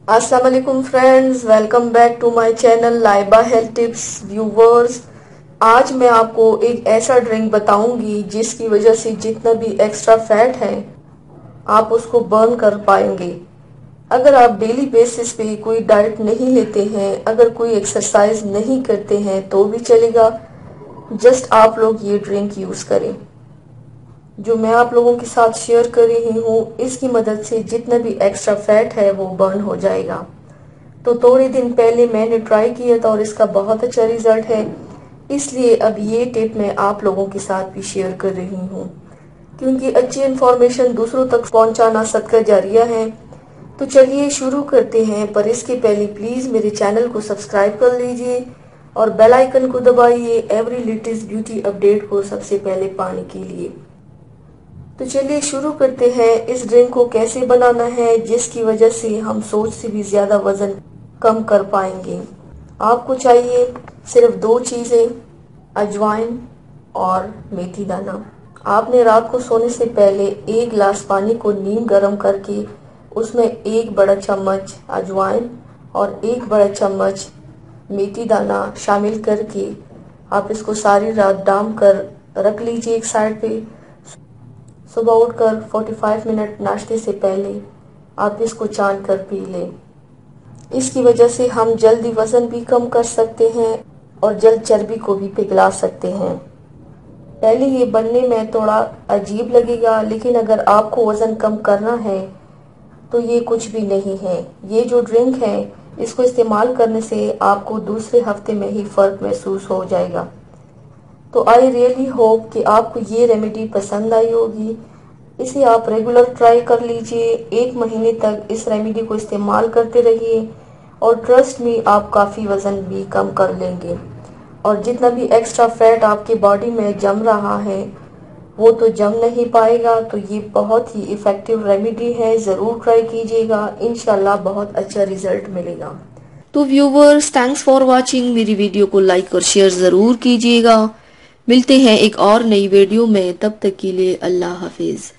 अस्सलाम वालेकुम friends, welcome back to my channel Laiba health tips. Viewers, आज मैं आपको एक ऐसा ड्रिंक बताऊंगी जिसकी वजह से जितना भी एक्स्ट्रा फैट है आप उसको बर्न कर पाएंगे। अगर आप डेली बेसिस पे कोई डाइट नहीं लेते हैं, अगर कोई एक्सरसाइज नहीं करते हैं तो भी चलेगा। जस्ट आप लोग ये ड्रिंक यूज करें। जो मैं आप लोगों के साथ शेयर कर रही हूँ, इसकी मदद से जितना भी एक्स्ट्रा फैट है वो बर्न हो जाएगा। तो थोड़े दिन पहले मैंने ट्राई किया था और इसका बहुत अच्छा रिजल्ट है, इसलिए अब ये टिप मैं आप लोगों के साथ भी शेयर कर रही हूँ, क्योंकि अच्छी इन्फॉर्मेशन दूसरों तक पहुँचाना सदका जारिया है। तो चलिए शुरू करते हैं, पर इसके पहले प्लीज मेरे चैनल को सब्सक्राइब कर लीजिए और बेल आइकन को दबाइए एवरी लेटेस्ट ब्यूटी अपडेट को सबसे पहले पाने के लिए। तो चलिए शुरू करते हैं। इस ड्रिंक को कैसे बनाना है जिसकी वजह से हम सोच से भी ज्यादा वजन कम कर पाएंगे। आपको चाहिए सिर्फ दो चीजें, अजवाइन और मेथी दाना। आपने रात को सोने से पहले एक गिलास पानी को नीम गर्म करके उसमें एक बड़ा चम्मच अजवाइन और एक बड़ा चम्मच मेथी दाना शामिल करके आप इसको सारी रात डाम कर रख लीजिए एक साइड पे। सुबह उठकर 45 मिनट नाश्ते से पहले आप इसको छान कर पी लें। इसकी वजह से हम जल्दी वजन भी कम कर सकते हैं और जल्द चर्बी को भी पिघला सकते हैं। पहले ये बनने में थोड़ा अजीब लगेगा, लेकिन अगर आपको वजन कम करना है तो ये कुछ भी नहीं है। ये जो ड्रिंक है इसको इस्तेमाल करने से आपको दूसरे हफ्ते में ही फर्क महसूस हो जाएगा। तो आई रियली होप कि आपको ये रेमेडी पसंद आई होगी। इसे आप रेगुलर ट्राई कर लीजिए। एक महीने तक इस रेमेडी को इस्तेमाल करते रहिए और ट्रस्ट में आप काफ़ी वज़न भी कम कर लेंगे। और जितना भी एक्स्ट्रा फैट आपके बॉडी में जम रहा है वो तो जम नहीं पाएगा। तो ये बहुत ही इफ़ेक्टिव रेमेडी है, ज़रूर ट्राई कीजिएगा, इंशाल्लाह बहुत अच्छा रिजल्ट मिलेगा। तो व्यूवर्स, थैंक्स फॉर वॉचिंग। मेरी वीडियो को लाइक और शेयर ज़रूर कीजिएगा। मिलते हैं एक और नई वीडियो में, तब तक के लिए अल्लाह हाफिज।